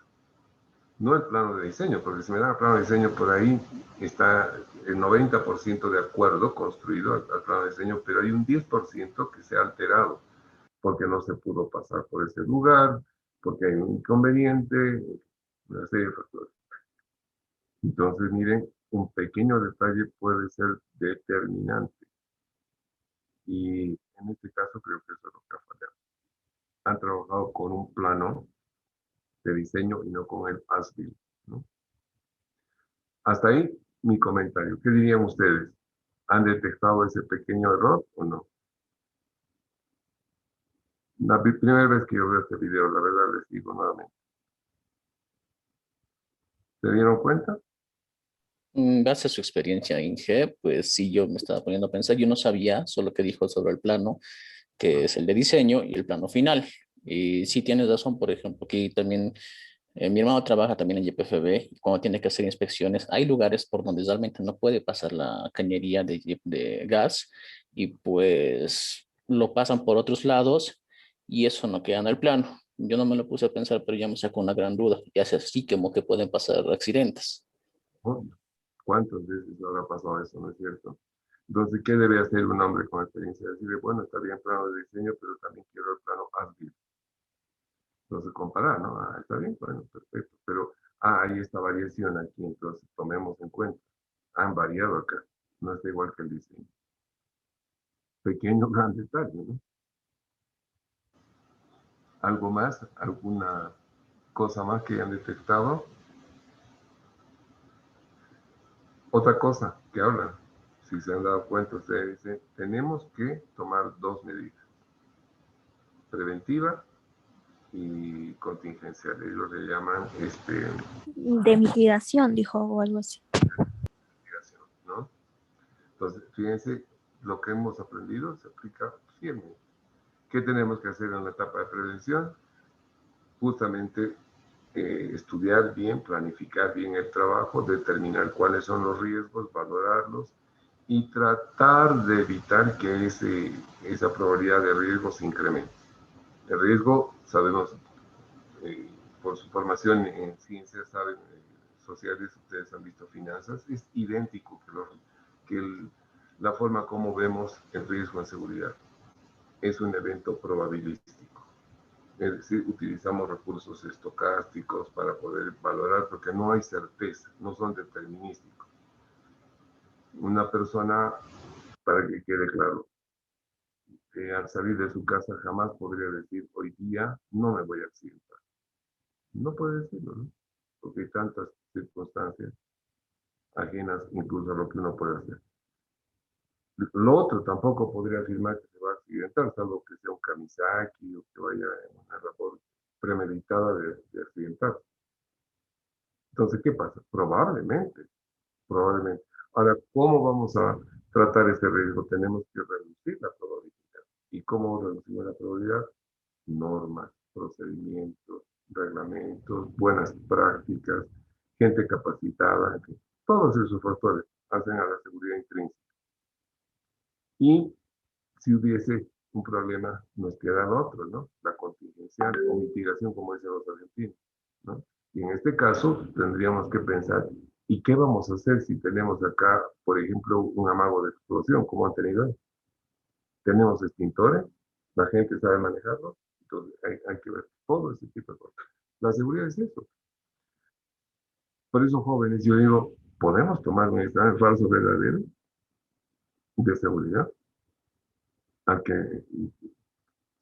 No el plano de diseño, porque si me dan el plano de diseño por ahí está el 90% de acuerdo construido al plano de diseño, pero hay un 10% que se ha alterado porque no se pudo pasar por ese lugar, porque hay un inconveniente, una serie de factores. Entonces, miren, un pequeño detalle puede ser determinante. Y en este caso creo que eso es lo que ha fallado. Han trabajado con un plano de diseño y no con el as-built, ¿no? Hasta ahí mi comentario. ¿Qué dirían ustedes? ¿Han detectado ese pequeño error o no? La primera vez que yo veo este video, la verdad les digo nuevamente. ¿Se dieron cuenta? Base a su experiencia, Inge, pues sí, yo me estaba poniendo a pensar, yo no sabía solo que dijo sobre el plano, que es el de diseño y el plano final. Y sí tienes razón, por ejemplo, aquí también Mi hermano trabaja también en YPFB y cuando tiene que hacer inspecciones, hay lugares por donde realmente no puede pasar la cañería de gas y pues lo pasan por otros lados y eso no queda en el plano. Yo no me lo puse a pensar, pero ya me sacó una gran duda. Ya sé así como que pueden pasar accidentes. Oh, ¿cuántas veces habrá pasado eso, no es cierto? Entonces, ¿qué debe hacer un hombre con experiencia? Decirle, bueno, está bien plano de diseño, pero también quiero el plano as-built. Entonces, comparar, ¿no? Ah, está bien, bueno, perfecto. Pero, hay esta variación aquí, entonces tomemos en cuenta. Han variado acá. No está igual que el diseño. Pequeño, gran detalle, ¿no? ¿Algo más? ¿Alguna cosa más que hayan detectado? Otra cosa que hablan, si se han dado cuenta, ustedes dicen, tenemos que tomar dos medidas, preventiva y contingencial. Ellos le llaman De mitigación, dijo, o algo así. mitigación, ¿no? Entonces, fíjense, lo que hemos aprendido se aplica fielmente. ¿Qué tenemos que hacer en la etapa de prevención? Justamente estudiar bien, planificar bien el trabajo, determinar cuáles son los riesgos, valorarlos y tratar de evitar que esa probabilidad de riesgo se incremente. El riesgo, sabemos, por su formación en ciencias, saben, sociales, ustedes han visto finanzas, es idéntico que la forma como vemos el riesgo en seguridad. Es un evento probabilístico. Es decir, utilizamos recursos estocásticos para poder valorar, porque no hay certeza, no son determinísticos. Una persona, para que quede claro, al salir de su casa jamás podría decir, hoy día no me voy a accidentar. No puede decirlo, ¿no? Porque hay tantas circunstancias ajenas incluso a lo que uno puede hacer. Lo otro tampoco podría afirmar que se va a accidentar, salvo que sea un Kamisaki o que vaya en una labor premeditada de accidentar. Entonces, ¿qué pasa? Probablemente. Ahora, ¿cómo vamos a tratar ese riesgo? Tenemos que reducir la probabilidad. ¿Y cómo reducimos la probabilidad? Normas, procedimientos, reglamentos, buenas prácticas, gente capacitada, en fin, todos esos factores hacen a la seguridad intrínseca. Y si hubiese un problema, nos queda el otro, ¿no? La contingencia o mitigación, como dicen los argentinos, ¿no? Y en este caso tendríamos que pensar, ¿y qué vamos a hacer si tenemos acá, por ejemplo, un amago de explosión, como han tenido ahí? Tenemos extintores, la gente sabe manejarlos, entonces hay que ver todo ese tipo de cosas. La seguridad es eso. Por eso, jóvenes, yo digo, ¿podemos tomar un examen falso verdadero de seguridad? A que,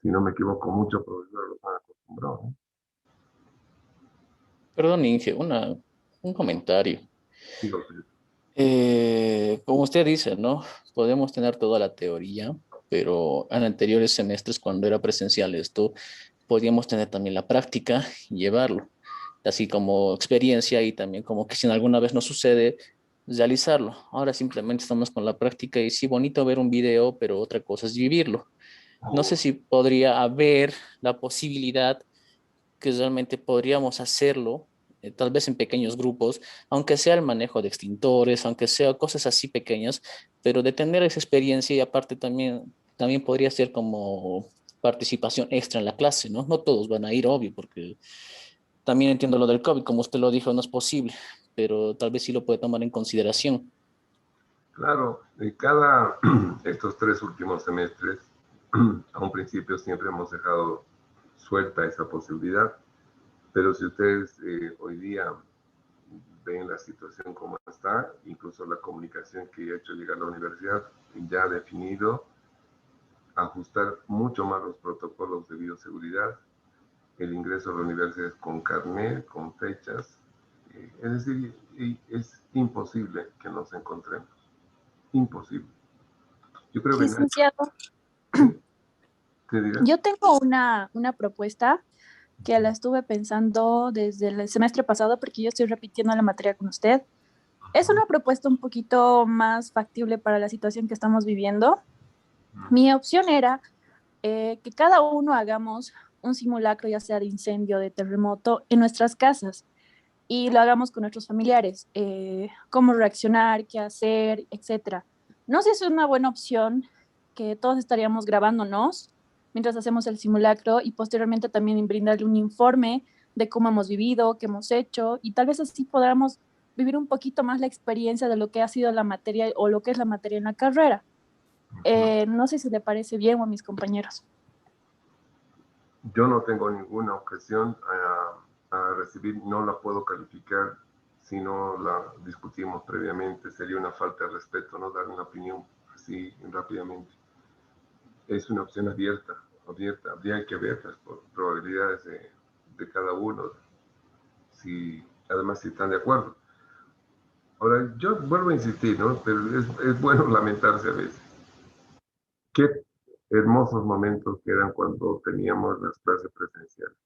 si no me equivoco, muchos profesores los han acostumbrado, ¿no? Perdón, Inge, un comentario. Sí, lo sé. Como usted dice, ¿no? Podemos tener toda la teoría, pero en anteriores semestres, cuando era presencial esto, podíamos tener también la práctica y llevarlo, así como experiencia y también como que si alguna vez no sucede, realizarlo. Ahora simplemente estamos con la práctica y sí, bonito ver un video, pero otra cosa es vivirlo. No sé si podría haber la posibilidad que realmente podríamos hacerlo, tal vez en pequeños grupos, aunque sea el manejo de extintores, aunque sea cosas así pequeñas, pero de tener esa experiencia y aparte también podría ser como participación extra en la clase, ¿no? No todos van a ir, obvio, porque también entiendo lo del COVID, como usted lo dijo, no es posible, pero tal vez sí lo puede tomar en consideración. Claro, estos 3 últimos semestres, a un principio siempre hemos dejado suelta esa posibilidad, pero si ustedes hoy día ven la situación como está, incluso la comunicación que ha hecho llegar a la universidad, ya ha definido ajustar mucho más los protocolos de bioseguridad, el ingreso a la universidad es con carnet, con fechas, es decir, es imposible que nos encontremos, imposible. Yo creo que Licenciado, ¿qué dirá? yo tengo una propuesta que la estuve pensando desde el semestre pasado porque yo estoy repitiendo la materia con usted. Es una propuesta un poquito más factible para la situación que estamos viviendo. Mi opción era que cada uno hagamos un simulacro, ya sea de incendio, de terremoto, en nuestras casas y lo hagamos con nuestros familiares, cómo reaccionar, qué hacer, etcétera. No sé si es una buena opción que todos estaríamos grabándonos mientras hacemos el simulacro y posteriormente también brindarle un informe de cómo hemos vivido, qué hemos hecho y tal vez así podamos vivir un poquito más la experiencia de lo que ha sido la materia o lo que es la materia en la carrera. No sé si le parece bien o a mis compañeros. Yo no tengo ninguna objeción a recibir, no la puedo calificar si no la discutimos previamente. Sería una falta de respeto no dar una opinión así rápidamente. Es una opción abierta. Habría que ver las probabilidades de cada uno, además si están de acuerdo. Ahora, yo vuelvo a insistir, ¿no? Pero es bueno lamentarse a veces. Qué hermosos momentos que eran cuando teníamos las clases presenciales.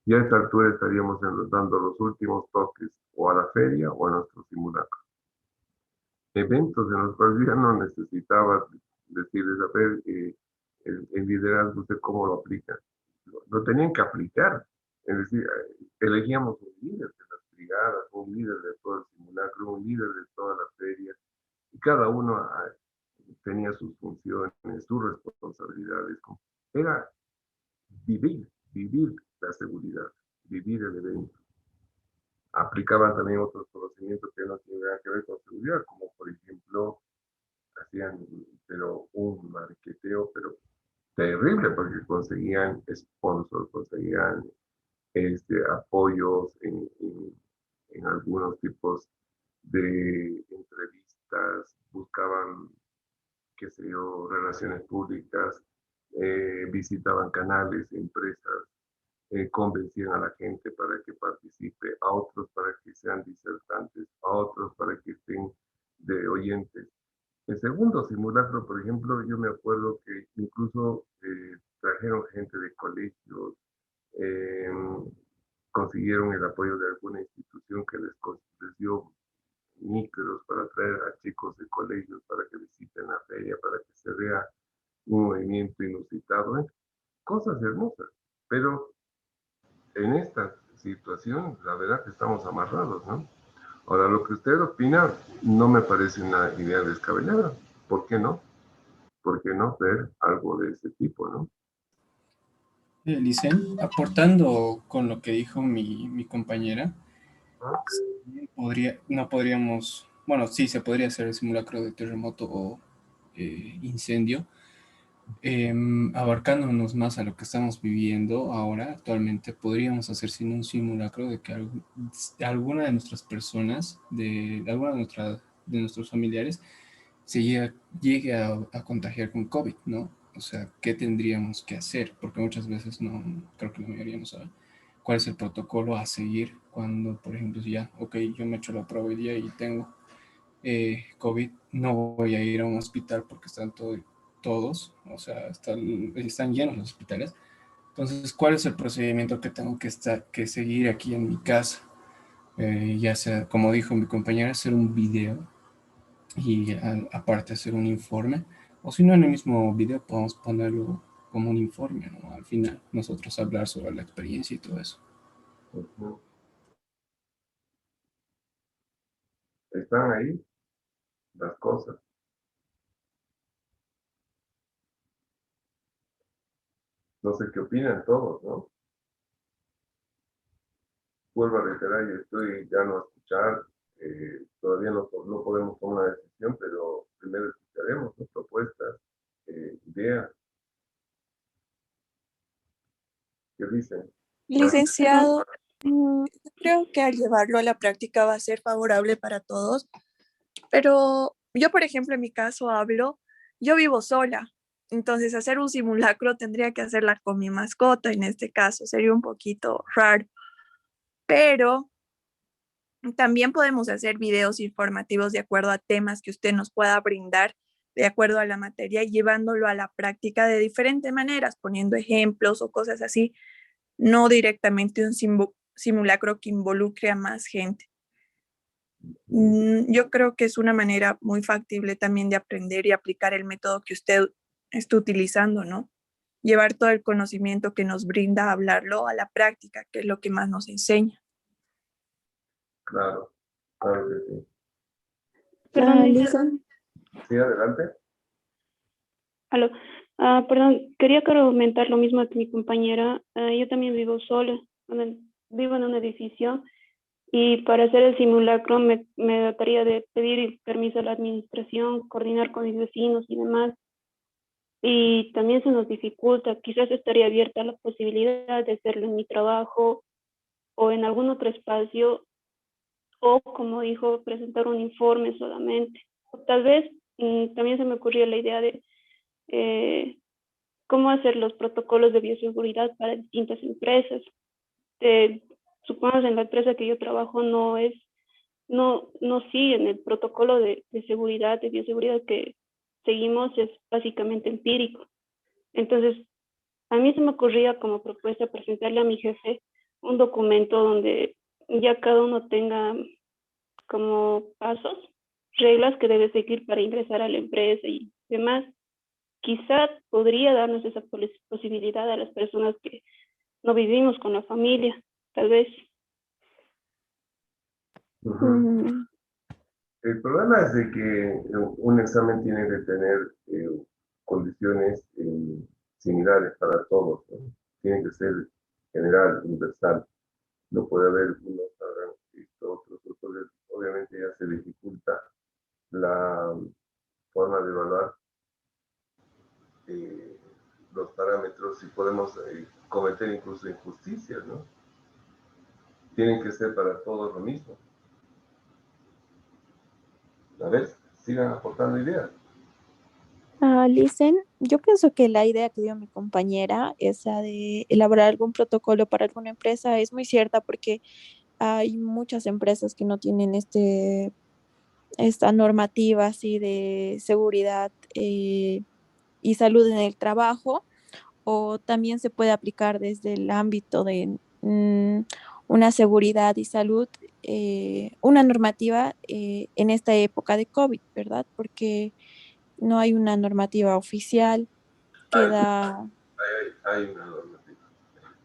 Y a esta altura estaríamos dando los últimos toques o a la feria o a nuestro simulacro. Eventos en los cuales ya no necesitaba decirles, a ver, el liderazgo, ¿usted cómo lo aplica? Lo tenían que aplicar. Es decir, elegíamos un líder de las brigadas, un líder de todo el simulacro, un líder de toda la feria, y cada uno tenía sus funciones, sus responsabilidades. Era vivir la seguridad, vivir el evento. Aplicaban también otros conocimientos que no tenían que ver con seguridad, como por ejemplo, hacían un marqueteo, pero terrible, porque conseguían sponsors, conseguían apoyos en algunos tipos de entrevistas, buscaban, qué sé yo, relaciones públicas, visitaban canales, empresas, convencían a la gente para que participe, a otros para que sean disertantes, a otros para que estén de oyentes. El segundo simulacro, por ejemplo, yo me acuerdo que incluso trajeron gente de colegios, eh, consiguieron el apoyo de alguna institución que les dio micros para traer a chicos de colegios para que visiten la feria, para que se vea un movimiento inusitado, cosas hermosas. Pero en esta situación, la verdad que estamos amarrados, ¿no? Ahora, lo que usted opina no me parece una idea descabellada. ¿Por qué no? ¿Por qué no ver algo de ese tipo, no? Licen, aportando con lo que dijo mi compañera, no podríamos, bueno, sí, se podría hacer el simulacro de terremoto o incendio, abarcándonos más a lo que estamos viviendo ahora, actualmente, podríamos hacer sin un simulacro de que alguna de nuestras personas, de alguna de nuestros familiares, se llegue a contagiar con COVID, ¿no? O sea, ¿qué tendríamos que hacer? Porque muchas veces no, creo que la mayoría no sabe cuál es el protocolo a seguir cuando, por ejemplo, si ya, ok, yo me echo la prueba hoy día y tengo COVID, no voy a ir a un hospital porque están todos, o sea, están llenos los hospitales. Entonces, ¿cuál es el procedimiento que tengo que seguir aquí en mi casa? Ya sea, como dijo mi compañera, hacer un video y aparte hacer un informe, o si no en el mismo video podemos ponerlo como un informe, ¿no? Al final nosotros hablar sobre la experiencia y todo eso. Están ahí las cosas. No sé qué opinan todos, ¿no? Vuelvo a reiterar, yo estoy ya no a escuchar, todavía no podemos tomar una decisión, pero primero escucharemos, ¿no? Propuestas, ideas. ¿Qué dicen? Licenciado, creo que al llevarlo a la práctica va a ser favorable para todos, pero yo, por ejemplo, en mi caso yo vivo sola, entonces hacer un simulacro tendría que hacerla con mi mascota, en este caso sería un poquito raro, pero también podemos hacer videos informativos de acuerdo a temas que usted nos pueda brindar, de acuerdo a la materia, y llevándolo a la práctica de diferentes maneras, poniendo ejemplos o cosas así, no directamente un simulacro que involucre a más gente. Yo creo que es una manera muy factible también de aprender y aplicar el método que usted está utilizando, ¿no? llevar todo el conocimiento que nos brinda hablarlo a la práctica, que es lo que más nos enseña. Claro, claro que sí. Perdón, Listen. Sí, adelante. aló. Perdón, quería comentar lo mismo que mi compañera. Yo también vivo sola, vivo en un edificio y para hacer el simulacro me trataría de pedir permiso a la administración, coordinar con mis vecinos y demás. Y también se nos dificulta, quizás estaría abierta la posibilidad de hacerlo en mi trabajo o en algún otro espacio, o como dijo, presentar un informe solamente. O tal vez también se me ocurrió la idea de cómo hacer los protocolos de bioseguridad para distintas empresas. Supongamos en la empresa que yo trabajo no siguen el protocolo de seguridad, de bioseguridad que seguimos, es básicamente empírico. Entonces, a mí se me ocurría como propuesta presentarle a mi jefe un documento donde ya cada uno tenga como pasos, reglas que debe seguir para ingresar a la empresa y demás. Quizá podría darnos esa posibilidad a las personas que no vivimos con la familia, tal vez. El problema es de que un examen tiene que tener condiciones similares para todos, ¿no? Tiene que ser general, universal. No puede haber unos hagan esto, otros, obviamente ya se dificulta la forma de evaluar los parámetros y podemos cometer incluso injusticias, ¿no? Tienen que ser para todos lo mismo. A ver, sigan aportando ideas. Listen, yo pienso que la idea que dio mi compañera, esa de elaborar algún protocolo para alguna empresa, es muy cierta porque hay muchas empresas que no tienen esta normativa así de seguridad y salud en el trabajo, o también se puede aplicar desde el ámbito de una seguridad y salud, una normativa en esta época de COVID, ¿verdad? Porque no hay una normativa oficial que da... Hay una normativa.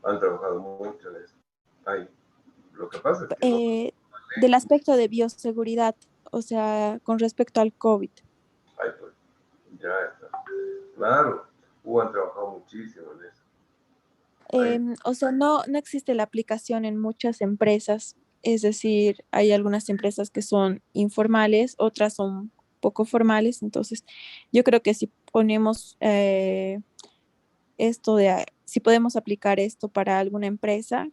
Han trabajado mucho en eso. Lo que pasa es que del aspecto de bioseguridad, o sea, con respecto al COVID. Pues, ya está. Claro, han trabajado muchísimo en eso. O sea, no existe la aplicación en muchas empresas, es decir, hay algunas empresas que son informales, otras son poco formales, entonces yo creo que si ponemos si podemos aplicar esto para alguna empresa,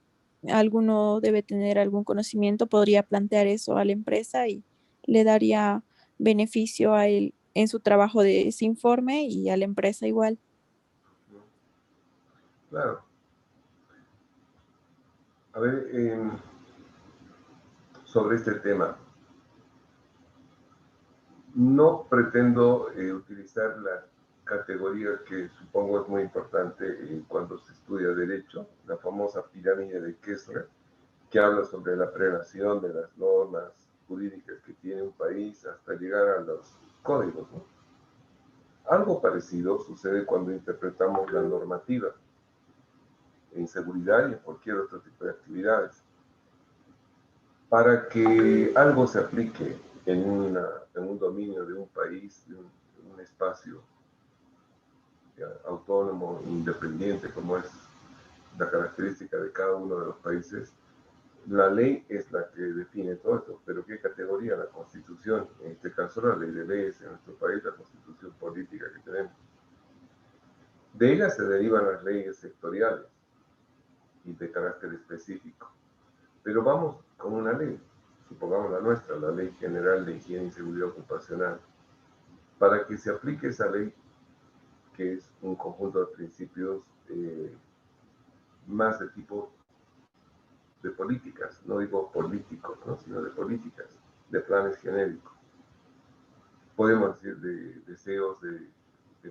alguno debe tener algún conocimiento, podría plantear eso a la empresa y le daría beneficio a él en su trabajo de ese informe y a la empresa igual. Claro. A ver, sobre este tema, no pretendo utilizar la categoría que supongo es muy importante cuando se estudia derecho, la famosa pirámide de Kessler, que habla sobre la prelación de las normas jurídicas que tiene un país hasta llegar a los códigos, ¿no? Algo parecido sucede cuando interpretamos la normativa en seguridad y en cualquier otro tipo de actividades. Para que algo se aplique en un dominio de un país, de un espacio autónomo, independiente, como es la característica de cada uno de los países, la ley es la que define todo esto. Pero ¿qué categoría? La Constitución, en este caso la ley de leyes en nuestro país, la Constitución política que tenemos. De ella se derivan las leyes sectoriales y de carácter específico. Pero vamos con una ley, supongamos la nuestra, la Ley General de Higiene y Seguridad Ocupacional. Para que se aplique esa ley, que es un conjunto de principios más de tipo de políticas, no digo políticos, ¿no? Sino de políticas, de planes genéricos. Podemos decir de deseos de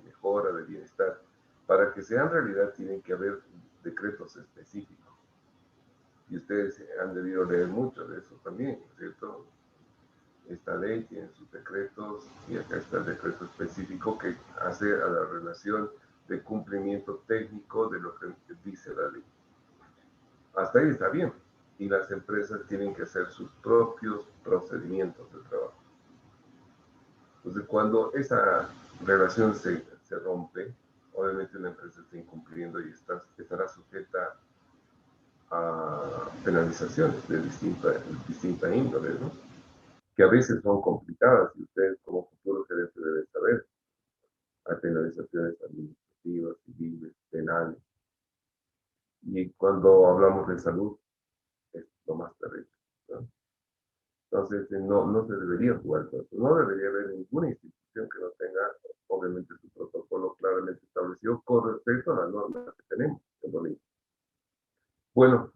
mejora, de bienestar. Para que sean realidad tienen que haber decretos específicos. Y ustedes han debido leer mucho de eso también, ¿cierto? Esta ley tiene sus decretos y acá está el decreto específico que hace a la relación de cumplimiento técnico de lo que dice la ley. Hasta ahí está bien. Y las empresas tienen que hacer sus propios procedimientos de trabajo. Entonces, cuando esa relación se rompe, obviamente una empresa está incumpliendo y estará sujeta a penalizaciones de distinta índole, ¿no? Que a veces son complicadas y ustedes como futuro gerente deben saber. Hay penalizaciones administrativas, civiles, penales. Y cuando hablamos de salud, es lo más terrible, ¿no? Entonces, no se debería jugar con eso. No debería haber ninguna institución que no tenga, obviamente, su protocolo claramente establecido con respecto a las normas que tenemos en Bolivia. Bueno,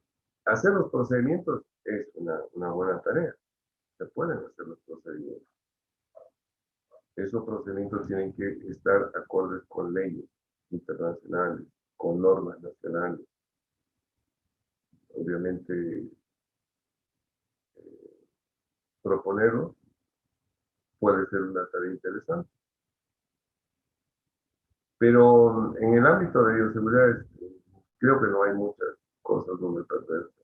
hacer los procedimientos es una buena tarea. Se pueden hacer los procedimientos. Esos procedimientos tienen que estar acordes con leyes internacionales, con normas nacionales. Obviamente, proponerlo puede ser una tarea interesante. Pero en el ámbito de bioseguridad creo que no hay muchas cosas donde perderse.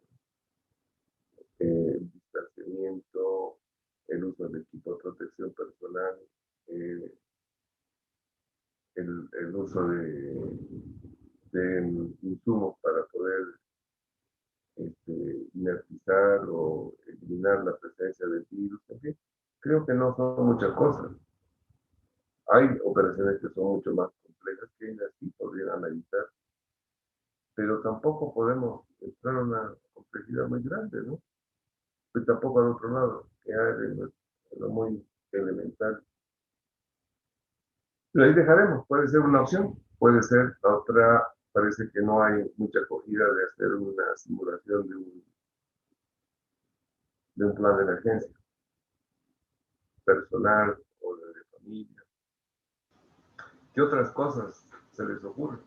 El distanciamiento, el uso del equipo de protección personal, el uso de insumos para poder inertizar o eliminar la presencia del virus. En fin, creo que no son muchas cosas. Hay operaciones que son mucho más complejas que ellas sí podrían analizar, pero tampoco podemos entrar a una complejidad muy grande, ¿no? Pues tampoco al otro lado, que hay en lo muy elemental. Pero ahí dejaremos, puede ser una opción, puede ser la otra. Parece que no hay mucha acogida de hacer una simulación de un plan de emergencia personal o de familia. ¿Qué otras cosas se les ocurre?